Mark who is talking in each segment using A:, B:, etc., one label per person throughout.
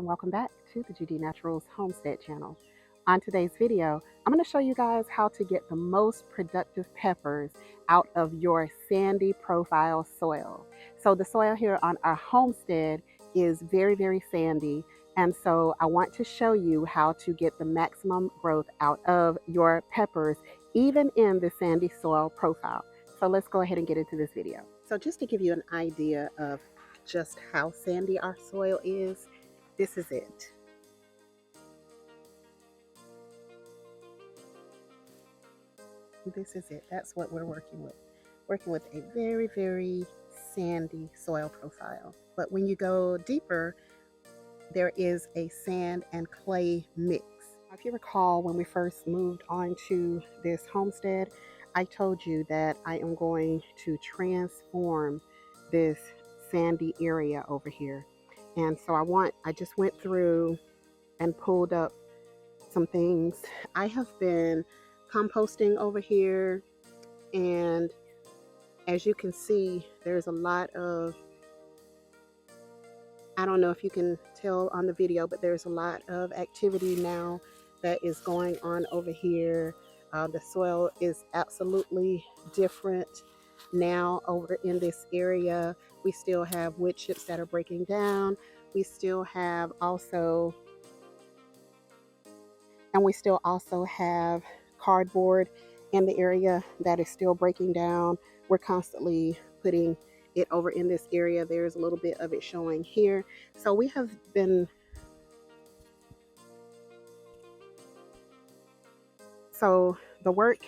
A: welcome back to the GD Naturals Homestead channel. On today's video, I'm going to show you guys how to get the most productive peppers out of your sandy profile soil. So the soil here on our homestead is very sandy, and so I want to show you how to get the maximum growth out of your peppers even in the sandy soil profile. So let's go ahead and get into this video. So just to give you an idea of just how sandy our soil is, this is it. This is it. That's what we're working with. Working with a very sandy soil profile. But when you go deeper, there is a sand and clay mix. If you recall, when we first moved onto this homestead, I told you that I am going to transform this sandy area over here. And so I just went through and pulled up some things. I have been composting over here, and as you can see, there's a lot of, I don't know if you can tell on the video, but there's a lot of activity now that is going on over here. The soil is absolutely different now over in this area. We still have wood chips that are breaking down. We still also have cardboard in the area that is still breaking down. We're constantly putting it over in this area. There's a little bit of it showing here. So we have been, so the work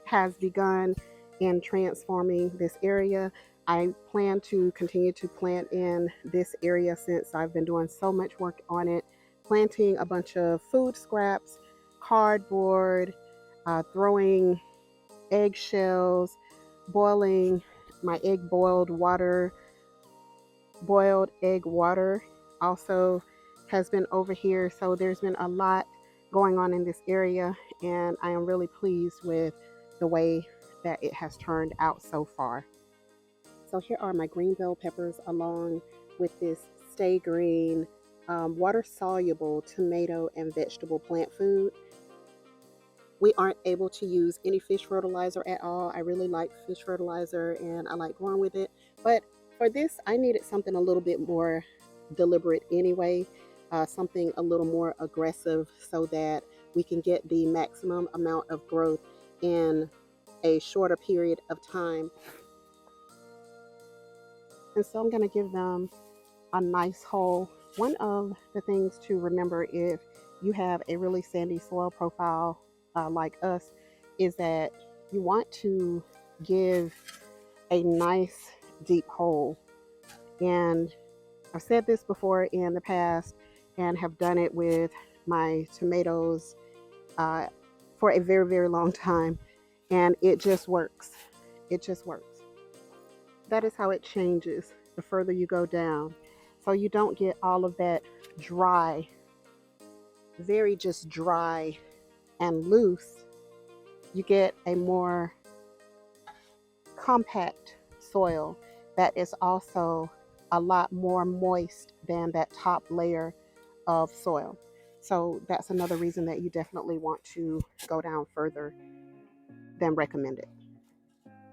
A: has begun in transforming this area. I plan to continue to plant in this area since I've been doing so much work on it, planting a bunch of food scraps, cardboard, throwing eggshells, boiling my boiled egg water also has been over here. So there's been a lot going on in this area, and I am really pleased with the way that it has turned out so far. So here are my green bell peppers along with this Stay Green water soluble tomato and vegetable plant food. We aren't able to use any fish fertilizer at all. I really like fish fertilizer and I like growing with it, but for this I needed something a little bit more deliberate anyway, something a little more aggressive so that we can get the maximum amount of growth in a shorter period of time. And so I'm going to give them a nice hole. One of the things to remember if you have a really sandy soil profile like us is that you want to give a nice deep hole. And I've said this before in the past and have done it with my tomatoes for a very long time, and it just works. It just works. That is how it changes the further you go down. So you don't get all of that dry, very just dry and loose. You get a more compact soil that is also a lot more moist than that top layer of soil. So that's another reason that you definitely want to go down further than recommended.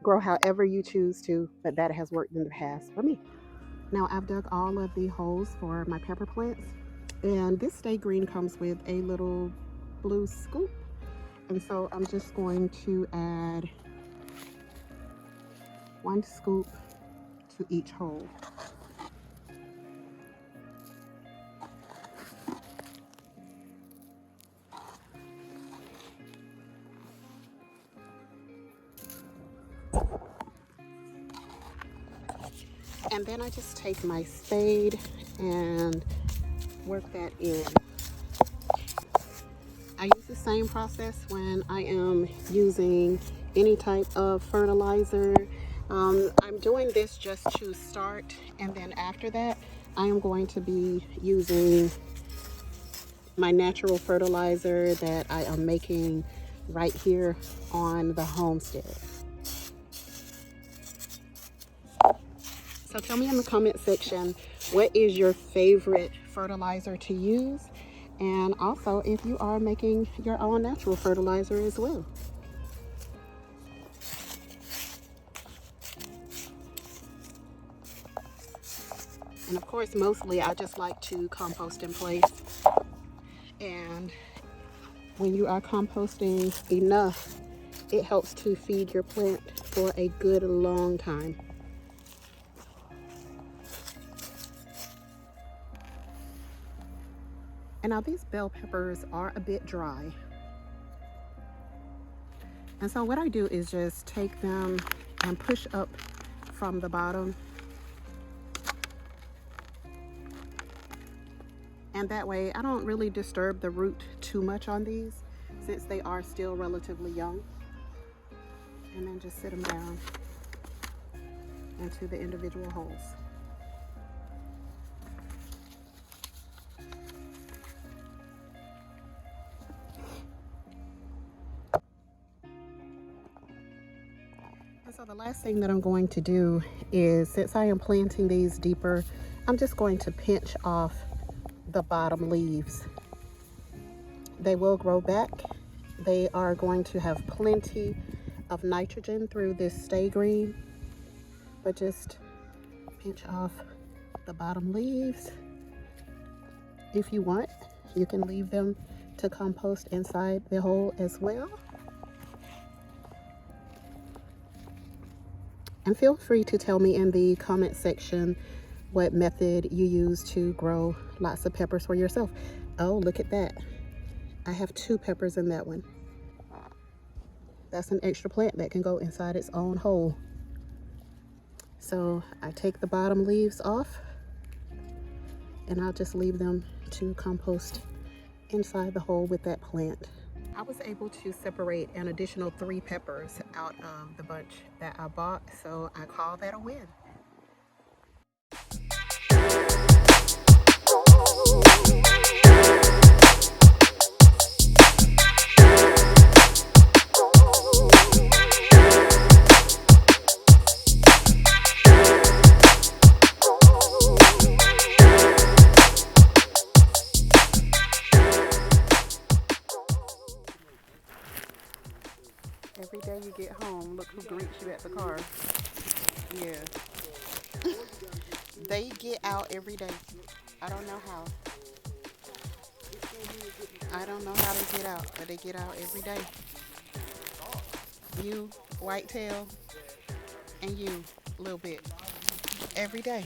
A: Grow however you choose to, but that has worked in the past for me. Now I've dug all of the holes for my pepper plants, and this Stay Green comes with a little blue scoop, and so I'm just going to add 1 scoop to each hole. And then I just take my spade and work that in. I use the same process when I am using any type of fertilizer. I'm doing this just to start, and then after that I am going to be using my natural fertilizer that I am making right here on the homestead. So tell me in the comment section, what is your favorite fertilizer to use, and also if you are making your own natural fertilizer as well. And of course, mostly I just like to compost in place. And when you are composting enough, it helps to feed your plant for a good long time. And now these bell peppers are a bit dry. And so what I do is just take them and push up from the bottom. And that way I don't really disturb the root too much on these since they are still relatively young. And then just sit them down into the individual holes. And so the last thing that I'm going to do is, since I am planting these deeper, I'm just going to pinch off the bottom leaves. They will grow back. They are going to have plenty of nitrogen through this stay green, but just pinch off the bottom leaves. If you want, you can leave them to compost inside the hole as well. And feel free to tell me in the comment section what method you use to grow lots of peppers for yourself. Oh, look at that. I have 2 peppers in that one. That's an extra plant that can go inside its own hole. So I take the bottom leaves off and I'll just leave them to compost inside the hole with that plant. I was able to separate an additional 3 peppers out of the bunch that I bought, so I call that a win. Every day you get home, look who greets you at the car. Yeah. They get out every day. I don't know how. I don't know how they get out, but they get out every day. You, whitetail, and you, a little bit. Every day.